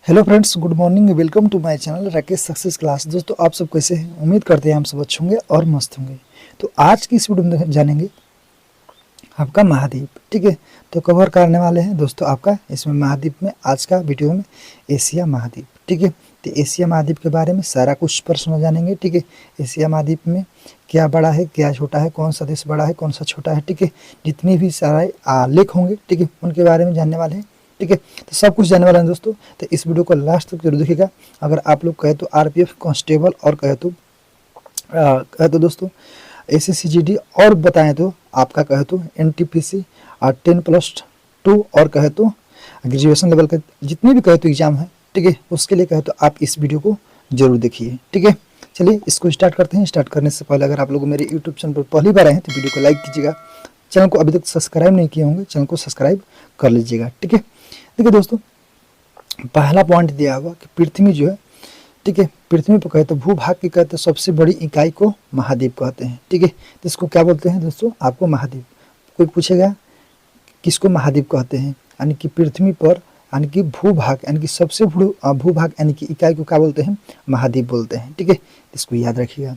Hello friends, good morning. Welcome to my channel Rakesh success class. दोस्तों, आप सब कैसे हैं? उम्मीद करते हैं हम सब अच्छे होंगे और मस्त होंगे। तो आज की इस वीडियो में जानेंगे आपका महाद्वीप। ठीक है, तो कवर करने वाले हैं दोस्तों आपका इसमें महाद्वीप में आज का वीडियो में एशिया महाद्वीप। ठीक है, तो एशिया महाद्वीप के बारे में सारा कुछ प्रश्न जानेंगे। ठीक है, एशिया महाद्वीप में क्या बड़ा है, क्या छोटा है, कौन सा देश बड़ा है, कौन सा छोटा है। ठीक है, जितने भी सारे लेख होंगे, ठीक है, उनके बारे में जानने वाले हैं। ठीक है, तो सब कुछ जानने वाले हैं दोस्तों। तो इस वीडियो को लास्ट तक जरूर देखिएगा। अगर आप लोग कहे तो आरपीएफ कांस्टेबल और कहे तो दोस्तों एसएससीजीडी और बताएं तो आपका कहे तो एनटीपीसी और 10+2 और कहे तो ग्रेजुएशन लेवल का जितने भी कहे तो एग्जाम है, ठीक है, उसके लिए कहे तो आप इस वीडियो को जरूर देखिए। ठीक है, चलिए इसको स्टार्ट करते हैं। स्टार्ट करने से पहले अगर आप लोग मेरे यूट्यूब चैनल पर पहली बार आए हैं तो वीडियो को लाइक कीजिएगा। चैनल को अभी तक सब्सक्राइब नहीं किए होंगे, चैनल को सब्सक्राइब कर लीजिएगा। ठीक है, देखिए दोस्तों, पहला पॉइंट दिया हुआ कि पृथ्वी जो है, ठीक है, पृथ्वी पर कहते भूभाग की कहते सबसे बड़ी इकाई को महाद्वीप कहते हैं। ठीक है, तो इसको क्या बोलते हैं दोस्तों? आपको महाद्वीप। कोई पूछेगा किसको महाद्वीप कहते हैं, यानी कि पृथ्वी पर यानी कि भूभाग यानी कि सबसे भूभाग यानी कि इकाई को क्या बोलते हैं? महाद्वीप बोलते हैं। ठीक है, इसको याद रखिएगा।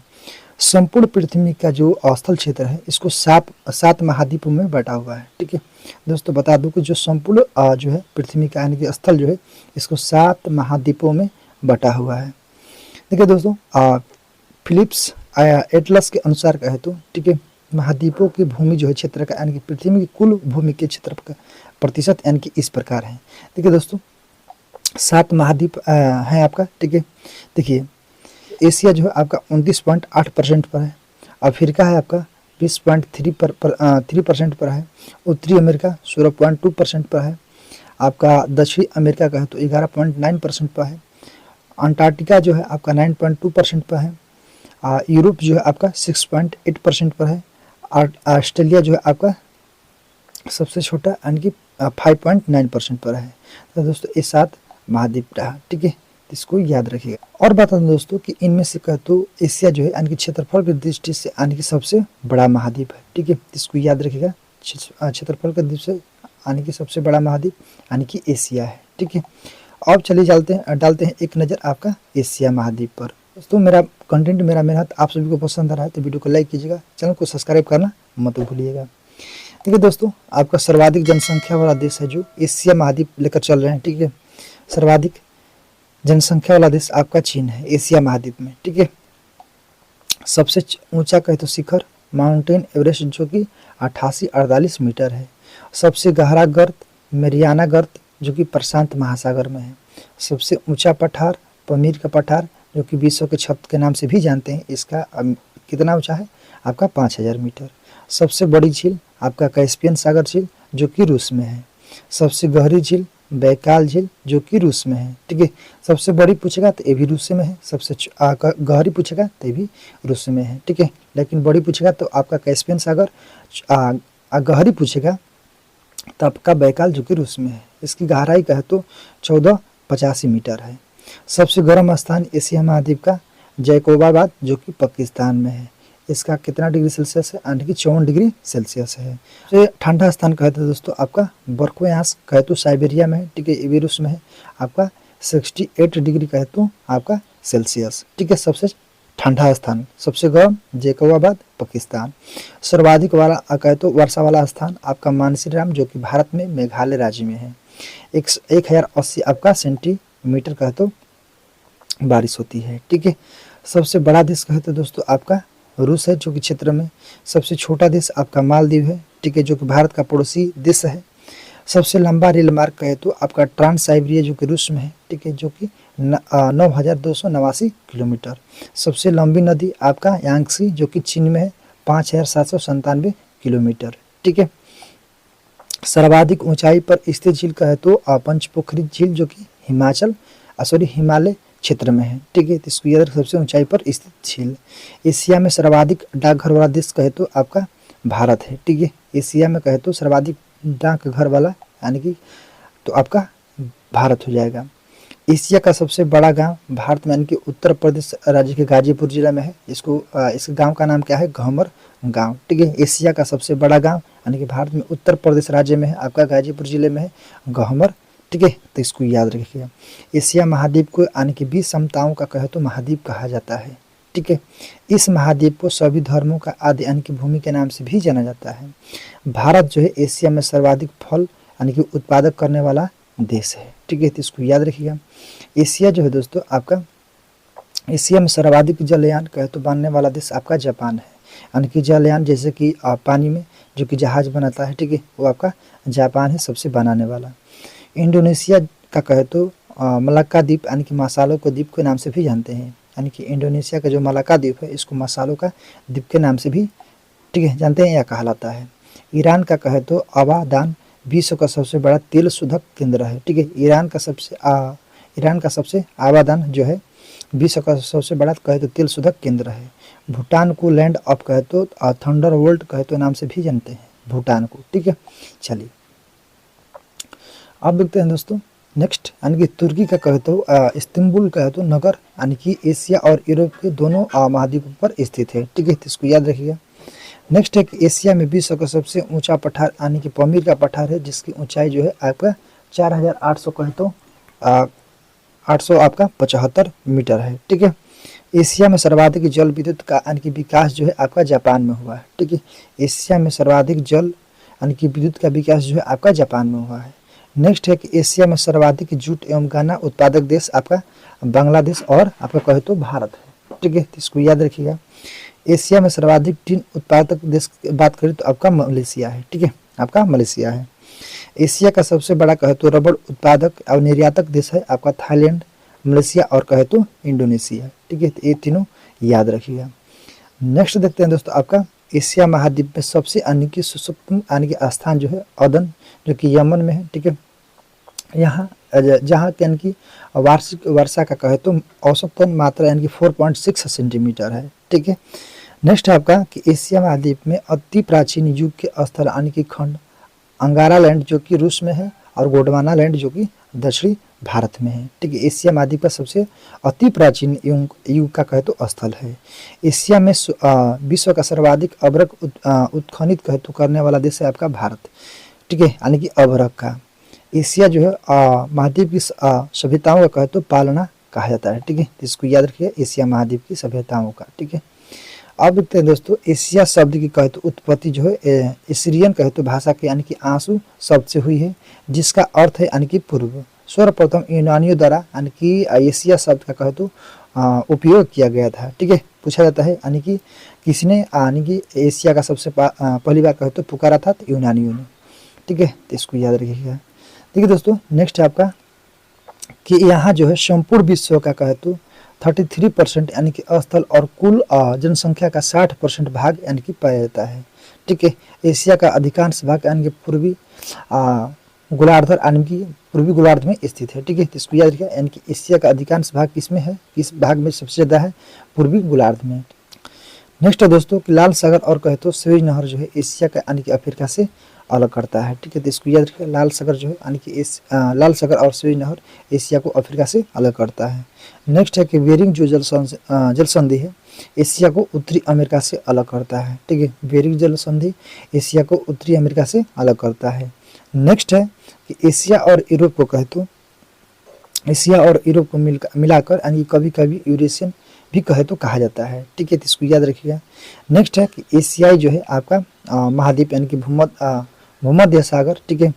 संपूर्ण पृथ्वी का जो स्थल क्षेत्र है इसको सात महाद्वीपों में बटा हुआ है। ठीक है दोस्तों, बता दूं कि जो संपूर्ण जो है पृथ्वी का यानी कि स्थल जो है इसको 7 महाद्वीपों में बटा हुआ है। देखिए दोस्तों, फिलिप्स एटलस के अनुसार कहे तो, ठीक है, महाद्वीपों की भूमि जो है क्षेत्र का यानी कि पृथ्वी की कुल भूमि के क्षेत्र का प्रतिशत यानी कि इस प्रकार है। देखिए दोस्तों, 7 महाद्वीप है आपका। ठीक है, देखिए एशिया जो है आपका 29.8% पर है। अफ्रीका है आपका 20.3% पर है। उत्तरी अमेरिका 16.2% पर है। आपका दक्षिणी अमेरिका का है तो 11.9% पर है। अंटार्कटिका जो है आपका 9.2% पर है। यूरोप जो है आपका 6.8% पर है। और ऑस्ट्रेलिया जो है आपका सबसे छोटा यानी कि 5.9% पर है। तो दोस्तों ये 7 महाद्वीप रहा। ठीक है, इसको याद रखिएगा। और बता दें दोस्तों कि इनमें से कह तो एशिया जो है यानी कि क्षेत्रफल की दृष्टि से यानी कि सबसे बड़ा महाद्वीप है। ठीक है, इसको याद रखिएगा। क्षेत्रफल की दृष्टि से यानी कि सबसे बड़ा महाद्वीप यानी कि एशिया है। ठीक है, अब चलिए डालते हैं एक नज़र आपका एशिया महाद्वीप पर। दोस्तों, मेरा कंटेंट मेरा मेहनत आप सभी को पसंद आ रहा है तो वीडियो को लाइक कीजिएगा, चैनल को सब्सक्राइब करना मत भूलिएगा। देखिए दोस्तों, आपका सर्वाधिक जनसंख्या वाला देश है जो एशिया महाद्वीप लेकर चल रहे हैं। ठीक है, सर्वाधिक जनसंख्या वाला देश आपका चीन है एशिया महाद्वीप में। ठीक है, सबसे ऊंचा कहे तो शिखर माउंटेन एवरेस्ट जो कि 8848 मीटर है। सबसे गहरा गर्त मेरियाना गर्त जो कि प्रशांत महासागर में है। सबसे ऊंचा पठार पमीर का पठार जो कि विश्व के छत के नाम से भी जानते हैं। इसका कितना ऊंचा है? आपका 5000 मीटर। सबसे बड़ी झील आपका कैस्पियन सागर झील जो कि रूस में है। सबसे गहरी झील बैकाल झील जो कि रूस में है। ठीक है, सबसे बड़ी पूछेगा तो ये भी रूस में है। सबसे गहरी पूछेगा तो ये भी रूस में है। ठीक है, लेकिन बड़ी पूछेगा तो आपका कैस्पियन सागर, गहरी पूछेगा तो आपका बैकाल जो कि रूस में है। इसकी गहराई कहे तो 1485 मीटर है। सबसे गर्म स्थान एशिया महाद्वीप का जैकोबाबाद जो कि पाकिस्तान में है। इसका कितना डिग्री सेल्सियस है? यानी कि 54 डिग्री सेल्सियस है। तो ठंडा स्थान कहते हैं दोस्तों आपका बर्कवास कहे तो साइबेरिया में है। ठीक है, ये भी रूस में है। आपका 68 डिग्री कहे तो आपका सेल्सियस। ठीक है, सबसे ठंडा स्थान। सबसे गर्म जैकोबाबाद पाकिस्तान। सर्वाधिक वाला कहे तो वर्षा वाला स्थान आपका मानसीराम जो कि भारत में मेघालय राज्य में है। 1080 आपका सेंटीमीटर कहे तो बारिश होती है। ठीक है, सबसे बड़ा देश कहते दोस्तों आपका रूस है जो कि क्षेत्र में। सबसे छोटा देश आपका मालदीव है। ठीक है, जो कि भारत का पड़ोसी देश है। सबसे लंबा रेल मार्ग कहे तो आपका ट्रांस साइबेरिया जो कि रूस में है। ठीक है, जो कि 9289 किलोमीटर। सबसे लंबी नदी आपका यांगसी जो कि चीन में है, 5797 किलोमीटर। ठीक है, सर्वाधिक ऊंचाई पर स्थित झील कहे तो पंचपोखरी झील जो कि हिमालय क्षेत्र में है। ठीक है, तो इसको याद रख, सबसे ऊंचाई पर स्थित झील। एशिया में सर्वाधिक डाकघर वाला देश कहे तो आपका भारत है। ठीक है, एशिया में कहे तो सर्वाधिक डाकघर वाला यानी कि तो आपका भारत हो जाएगा। एशिया का सबसे बड़ा गांव भारत में यानी कि उत्तर प्रदेश राज्य के गाजीपुर जिला में है। इस गांव का नाम क्या है? घमर गांव। ठीक है, एशिया का सबसे बड़ा गांव यानी कि भारत में उत्तर प्रदेश राज्य में है, आपका गाजीपुर जिले में है, घमर ठीक है, तो इसको याद रखिएगा। एशिया महाद्वीप को यानी कि 20 समताओं का कहे तो महाद्वीप कहा जाता है। ठीक है, इस महाद्वीप को सभी धर्मों का आदि यानी कि भूमि के नाम से भी जाना जाता है। भारत जो है एशिया में सर्वाधिक फल यानी कि उत्पादक करने वाला देश है। ठीक है, तो इसको याद रखिएगा। एशिया जो है दोस्तों आपका, एशिया में सर्वाधिक जलयान कहे तो बनने वाला देश आपका जापान है। यानी कि जलयान जैसे कि पानी में जो कि जहाज बनाता है, ठीक है, वो आपका जापान है सबसे बनाने वाला। इंडोनेशिया का कहे तो मलाक्का द्वीप यानी कि मसालों को द्वीप के नाम से भी जानते हैं। यानी कि इंडोनेशिया का जो मलाक्का द्वीप है इसको मसालों का द्वीप के नाम से भी, ठीक है, जानते हैं या कहलाता है। ईरान का कहे तो आबादान विश्व का सबसे बड़ा तेल शोधक केंद्र है। ठीक है, ईरान का सबसे आबादान जो है विश्व का सबसे बड़ा कहे तो तेल शोधक केंद्र है। भूटान को लैंड ऑफ कहे तो थंडर वर्ल्ड कहे तो नाम से भी जानते हैं भूटान को। ठीक है, चलिए अब देखते हैं दोस्तों नेक्स्ट, यानी कि तुर्की का कहे तो इस्तांबुल कहे तो नगर यानी कि एशिया और यूरोप के दोनों महाद्वीपों पर स्थित है। ठीक है, तो इसको याद रखिएगा। नेक्स्ट है कि एशिया में विश्व का सबसे ऊंचा पठार यानी कि पमीर का पठार है, जिसकी ऊंचाई जो है आपका 4800 कहे तो 800 आपका 75 मीटर है। ठीक है, एशिया में सर्वाधिक जल विद्युत का यानी कि विकास जो है आपका जापान में हुआ है। ठीक है, एशिया में सर्वाधिक जल यानी कि विद्युत का विकास जो है आपका जापान में हुआ है। नेक्स्ट है कि एशिया में सर्वाधिक जूट एवं गन्ना उत्पादक देश आपका बांग्लादेश और आपका कहे तो भारत है। ठीक है, तो इसको याद रखिएगा। एशिया में सर्वाधिक टीन उत्पादक देश की बात करें तो आपका मलेशिया है। ठीक है, आपका मलेशिया है। एशिया का सबसे बड़ा कहे तो रबड़ उत्पादक और निर्यातक देश है आपका थाईलैंड, मलेशिया और कहे तो इंडोनेशिया। ठीक है, तो ये तीनों याद रखिएगा। नेक्स्ट देखते हैं दोस्तों आपका एशिया महाद्वीप में सबसे यानी कि सुसुप्त यानी कि स्थान जो है अदन जो कि यमन में है। ठीक है, यहाँ जहाँ यानी कि वार्षिक वर्षा का कहे तो औसतन मात्रा यानी कि 4.6 सेंटीमीटर है। ठीक है, नेक्स्ट है आपका कि एशिया महाद्वीप में अति प्राचीन युग के स्थल यानी कि खंड अंगारा लैंड जो कि रूस में है और गोंडवाना लैंड जो कि दक्षिणी भारत में है। ठीक है, एशिया महाद्वीप का सबसे अति प्राचीन युग का कहे तो स्थल है। एशिया में विश्व का सर्वाधिक अभ्रक उत्खनित कहे तो करने वाला देश है आपका भारत। ठीक है, यानी कि अभ्रक का एशिया जो है महाद्वीप की सभ्यताओं का कहे तो पालना कहा जाता है। ठीक है, इसको याद रखिए एशिया महाद्वीप की सभ्यताओं का। ठीक है, अब देखते हैं दोस्तों एशिया शब्द की कहे तो उत्पत्ति जो है एसिरियन कहे तो भाषा के यानी कि आंसू शब्द से हुई है, जिसका अर्थ है यानी कि पूर्व। सर्वप्रथम यूनानियों द्वारा यानी कि एशिया शब्द का कहे तो उपयोग किया गया था। ठीक है, पूछा जाता है यानी कि किसने यानी कि एशिया का सबसे पहली बार कहे तो पुकारा था तो यूनानियों ने। ठीक है, तो इसको याद रखिएगा। देखिए दोस्तों नेक्स्ट है आपका कि यहाँ जो है संपूर्ण विश्व का कहे तो 33% यानी कि स्थल और कुल जनसंख्या का 60% भाग यानी कि पाया जाता है। ठीक है, एशिया का अधिकांश भाग यानी कि पूर्वी गोलार्ध यानी कि पूर्वी गोलार्ध में स्थित है। ठीक है, तो इसको याद रखिए यानी कि एशिया का अधिकांश भाग किसमें है, किस भाग में सबसे ज़्यादा है, पूर्वी गोलार्ध में। नेक्स्ट है दोस्तों कि लाल सागर और कहे तो स्वेज नहर जो है एशिया का यानी कि अफ्रीका से अलग करता है। ठीक है, तो इसको याद रखिए लाल सागर जो है यानी कि लाल सागर और स्वेज नहर एशिया को अफ्रीका से अलग करता है। नेक्स्ट है कि बेरिंग जो जल संधि है एशिया को उत्तरी अमेरिका से अलग करता है। ठीक है, बेरिंग जल संधि एशिया को उत्तरी अमेरिका से अलग करता है। नेक्स्ट है कि एशिया और यूरोप को कहे तो एशिया और यूरोप को मिलाकर यानी कभी कभी यूरेशियन भी कहे तो कहा जाता है। ठीक है, तो इसको याद रखिएगा। नेक्स्ट है कि एशियाई जो है आपका महाद्वीप यानी कि भूमध्य सागर, ठीक है,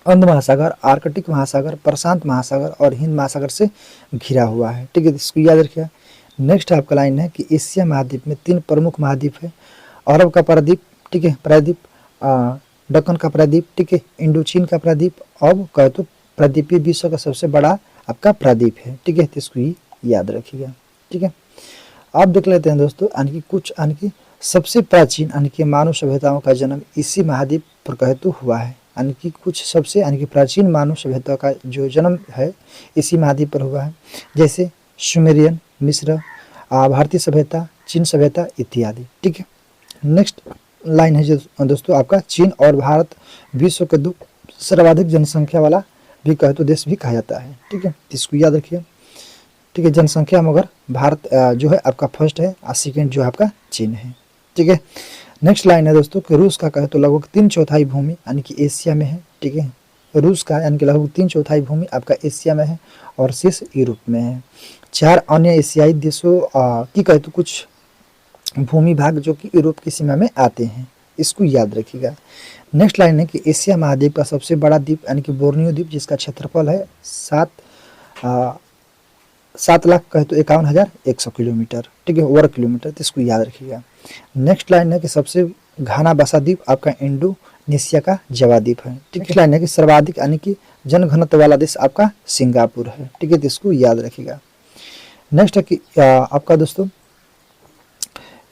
अंध महासागर, आर्कटिक महासागर, प्रशांत महासागर और हिंद महासागर से घिरा हुआ है। ठीक है, तो इसको याद रखिएगा। नेक्स्ट आपका लाइन है कि एशिया महाद्वीप में 3 प्रमुख महाद्वीप है, अरब का प्रायद्वीप, ठीक है, प्रायद्वीप, दक्कन का प्रायद्वीप, ठीक है, इंडोचीन का प्रायद्वीप, अब कहे तो प्रायद्वीपीय विश्व का सबसे बड़ा आपका प्रायद्वीप है। ठीक है, तो इसको ही याद रखिएगा। ठीक है, आप देख लेते हैं दोस्तों यानी कि कुछ यानी कि सबसे प्राचीन यानी कि मानव सभ्यताओं का जन्म इसी महाद्वीप पर कहे तो हुआ है। यानी कि कुछ सबसे यानी कि प्राचीन मानव सभ्यता का जो जन्म है इसी महाद्वीप पर हुआ है, जैसे सुमेरियन, मिस्र, भारतीय सभ्यता, चीन सभ्यता इत्यादि। ठीक है, नेक्स्ट लाइन है जो दोस्तों आपका चीन और भारत विश्व के 2 सर्वाधिक जनसंख्या वाला भी कहे तो देश भी कहा जाता है। ठीक है, इसको याद रखिए। ठीक है, जनसंख्या मगर भारत जो है आपका फर्स्ट है और सेकेंड जो है आपका चीन है। ठीक है, नेक्स्ट लाइन है दोस्तों कि रूस का कहे तो लगभग 3/4 भूमि यानी कि एशिया में है। ठीक है, रूस का यानी कि लगभग 3/4 भूमि आपका एशिया में है और शेष यूरोप में है। 4 अन्य एशियाई देशों की कहे तो कुछ भूमि भाग जो कि यूरोप की सीमा में आते हैं, इसको याद रखिएगा। नेक्स्ट लाइन है कि एशिया महाद्वीप का सबसे बड़ा द्वीप यानी कि बोर्नियो द्वीप, जिसका क्षेत्रफल है 7 लाख कहे तो 51,100 किलोमीटर, ठीक है, वर्ग किलोमीटर, तो इसको याद रखिएगा। नेक्स्ट लाइन है कि सबसे घना बसा द्वीप आपका इंडोनेशिया का जावा द्वीप है, ठीक है। नेक्स्ट लाइन है कि सर्वाधिक यानी कि जनघनत्व वाला देश आपका सिंगापुर है, ठीक है, तो इसको याद रखिएगा। नेक्स्ट है कि आपका दोस्तों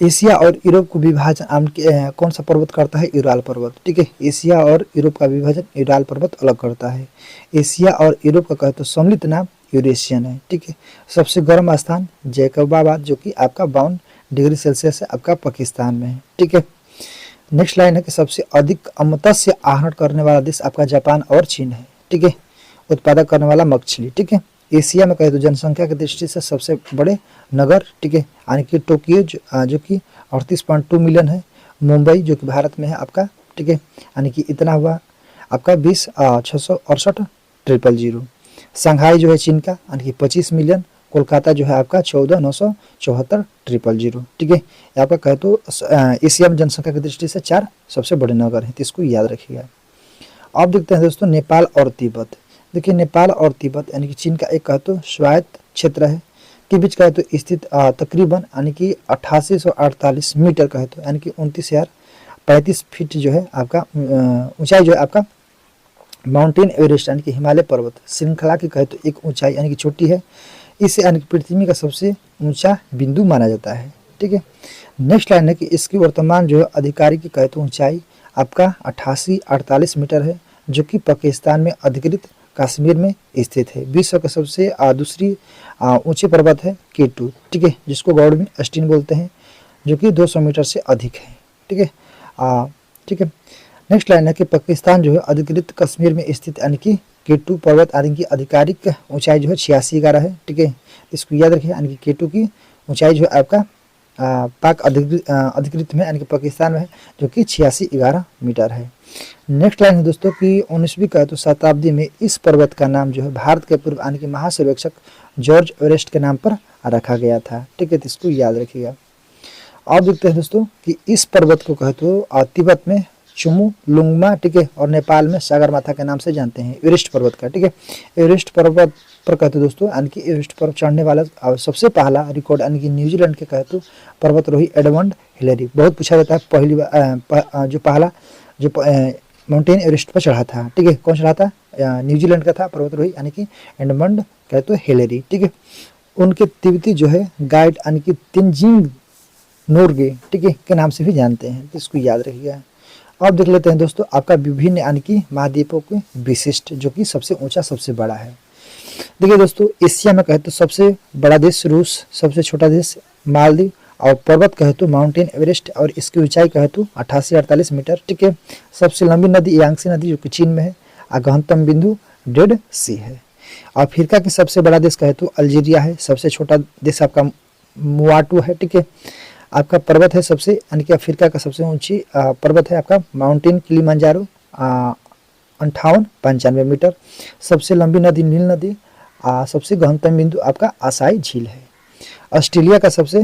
एशिया और यूरोप को विभाजन कौन सा पर्वत करता है? यूराल पर्वत, ठीक है। एशिया और यूरोप का विभाजन यूराल पर्वत अलग करता है। एशिया और यूरोप का कहे तो सम्मिलित नाम यूरेशियन है, ठीक है। सबसे गर्म स्थान जैकबाबाद जो कि आपका 52 डिग्री सेल्सियस है, आपका पाकिस्तान में है, ठीक है। नेक्स्ट लाइन है कि सबसे अधिक मत्स्य आहरण करने वाला देश आपका जापान और चीन है, ठीक है, उत्पादक करने वाला मछली, ठीक है। एशिया में कहे तो जनसंख्या की दृष्टि से सबसे बड़े नगर, ठीक है, यानी कि टोक्यो जो कि 38.2 मिलियन है। मुंबई जो कि भारत में है आपका, ठीक है, यानी कि इतना हुआ आपका 20,668,000। शंघाई जो है चीन का यानी कि 25 मिलियन। कोलकाता जो है आपका 14,974,000, ठीक है। आपका कहे तो एशिया में जनसंख्या की दृष्टि से 4 सबसे बड़े नगर हैं, तो इसको याद रखिएगा। अब देखते हैं दोस्तों नेपाल और तिब्बत। देखिए नेपाल और तिब्बत यानी कि चीन का एक कहे तो स्वायत्त क्षेत्र है के बीच कहे तो स्थित तकरीबन यानी कि 8848 मीटर कहे तो यानी कि 29,035 फीट जो है आपका ऊंचाई जो है आपका माउंटेन एवरेस्ट यानी कि हिमालय पर्वत श्रृंखला की कहे तो एक ऊंचाई यानी कि चोटी है। इसे यानी कि पृथ्वी का सबसे ऊंचा बिंदु माना जाता है, ठीक है। नेक्स्ट लाइन है कि इसकी वर्तमान जो है आधिकारिक की कहे तो ऊंचाई आपका 8848 मीटर है, जो कि पाकिस्तान में अधिकृत कश्मीर में स्थित है। विश्व का सबसे दूसरी ऊंचे पर्वत है K2, ठीक है, जिसको गॉड अस्टीन बोलते हैं, जो कि 200 मीटर से अधिक है, ठीक है, ठीक है। नेक्स्ट लाइन है कि पाकिस्तान जो है अधिकृत कश्मीर में स्थित यानी कि K2 पर्वत यानी कि आधिकारिक ऊंचाई जो है 8611 है, ठीक है, इसको याद रखिए। यानी कि K2 की ऊंचाई जो है आपका पाक अधिकृत में यानी कि पाकिस्तान में है, जो कि 8611 मीटर है। नेक्स्ट लाइन है दोस्तों कि 19वीं कहे तो शताब्दी में इस पर्वत का नाम जो है भारत के पूर्व यानी कि महासर्वेक्षक जॉर्ज एवरेस्ट के नाम पर रखा गया था, ठीक है, तो इसको याद रखिएगा। अब देखते हैं दोस्तों कि इस पर्वत को कहे तो तिब्बत में चुमुलुंगमा, ठीक है, और नेपाल में सागरमाथा के नाम से जानते हैं एवरेस्ट पर्वत का, ठीक है। एवरेस्ट पर्वत पर कहते दोस्तों यानी कि एवरेस्ट पर चढ़ने वाला सबसे पहला रिकॉर्ड यानी कि न्यूजीलैंड के कहते पर्वतरोही एडमंड हिलेरी। बहुत पूछा जाता है पहली जो पहला जो माउंटेन एवरेस्ट पर चढ़ा था, ठीक है, कौन चढ़ा था? न्यूजीलैंड का था पर्वतरोही यानी कि एडमंड कहते हिलेरी, ठीक है। उनके तिब्बती जो है गाइड यानी कि तेंजिंग नोर्गे, ठीक है, के नाम से भी जानते हैं, तो इसको याद रखिएगा। अब देख लेते हैं दोस्तों आपका विभिन्न यानी कि महाद्वीपों के विशिष्ट, जो कि सबसे ऊंचा सबसे बड़ा है। देखिए दोस्तों एशिया में कहे तो सबसे बड़ा देश रूस, सबसे छोटा देश मालदीव, और पर्वत कहे तो माउंटेन एवरेस्ट, और इसकी ऊंचाई कहे तो 8848 मीटर, ठीक है। सबसे लंबी नदी यांगसी नदी जो कि चीन में है, और गहनतम बिंदु डेड सी है। अफ्रीका की सबसे बड़ा देश कहे तो अल्जीरिया है, सबसे छोटा देश आपका मुआटू है, ठीक है। आपका पर्वत है सबसे यानी कि अफ्रीका का सबसे ऊंची पर्वत है आपका माउंटेन किलिमंजारो 5895 मीटर। सबसे लंबी नदी नील नदी, सबसे गहनतम बिंदु आपका आसाई झील है। ऑस्ट्रेलिया का सबसे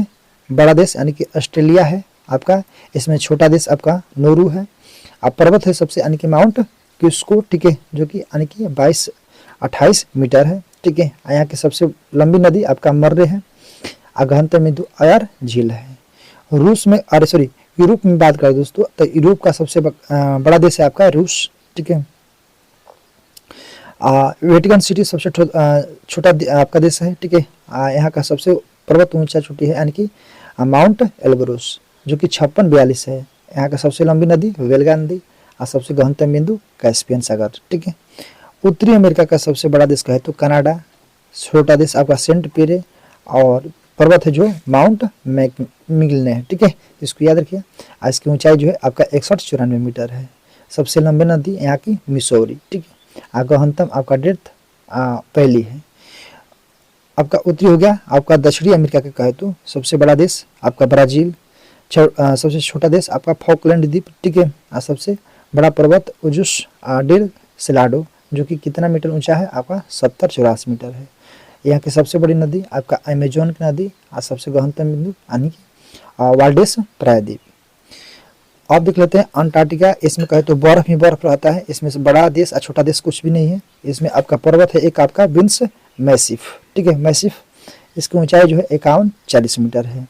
बड़ा देश यानी कि ऑस्ट्रेलिया है आपका, इसमें छोटा देश आपका नोरू है। पर्वत है सबसे यानी कि माउंट क्यूस्को, ठीक है, जो कि यानी कि 2228 मीटर है, ठीक है। यहाँ की सबसे लंबी नदी आपका मर्रे है, गहनतम बिंदु अयर झील है। रूस में यूरोप में बात करें दोस्तों तो यूरोप का सबसे बड़ा देश है आपका रूस, ठीक है। वेटिकन सिटी सबसे छोटा आपका देश है, ठीक है। यहाँ का सबसे पर्वत ऊंचा चोटी है यानी कि माउंट एल्ब्रोस, जो कि 5642 है। यहाँ का सबसे लंबी नदी वेल्गा नदी, और सबसे गहनतम बिंदु कैस्पियन सागर, ठीक है। उत्तरी अमेरिका का सबसे बड़ा देश कहे तो कनाडा, छोटा देश आपका सेंट पेरे, और पर्वत है जो माउंट मैकमिलने है, ठीक है, इसको याद रखिए। इसकी ऊंचाई जो है आपका 6194 मीटर है। सबसे लंबी नदी यहाँ की मिसौरी, ठीक है। गहनतम आपका डेप्थ पहली है। आपका उत्तरी हो गया। आपका दक्षिणी अमेरिका का कहे तो सबसे बड़ा देश आपका ब्राजील, सबसे छोटा देश आपका फॉकलैंड द्वीप, ठीक है। सबसे बड़ा पर्वत उजुस डेल सेलाडो, जो कि कितना मीटर ऊंचा है आपका 70-84 मीटर है। यहाँ की सबसे बड़ी नदी आपका अमेजोन की नदी और सबसे गहनतम बिंदु यानी कि वाल्डेस प्रायद्वीप। अब देख लेते हैं अंटार्कटिका। इसमें कहे तो बर्फ ही बर्फ रहता है। इसमें से बड़ा देश और छोटा देश कुछ भी नहीं है। इसमें आपका पर्वत है एक आपका विंस मैसिफ, ठीक है, मैसिफ। इसकी ऊंचाई जो है 51-40 मीटर है।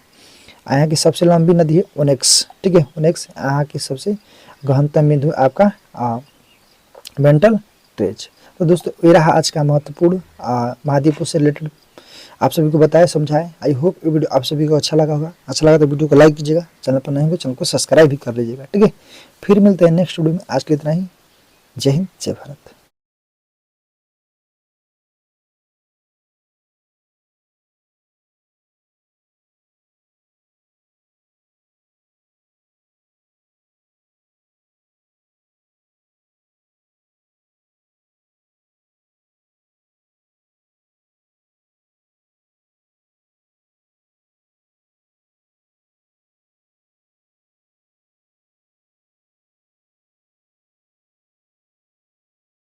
यहाँ की सबसे लंबी नदी है ओनेक्स, ठीक है, ओनेक्स। यहाँ की सबसे गहनतम बिंदु आपका मेंटल ट्रेज। तो दोस्तों ये रहा आज का महत्वपूर्ण महाद्वीपों से रिलेटेड आप सभी को बताया, समझाया। आई होप ये वीडियो आप सभी को अच्छा लगा होगा। अच्छा लगा तो वीडियो को लाइक कीजिएगा, चैनल पर नए होंगे चैनल को सब्सक्राइब भी कर लीजिएगा, ठीक है। फिर मिलते हैं नेक्स्ट वीडियो में। आज के लिए इतना ही। जय हिंद, जय भारत।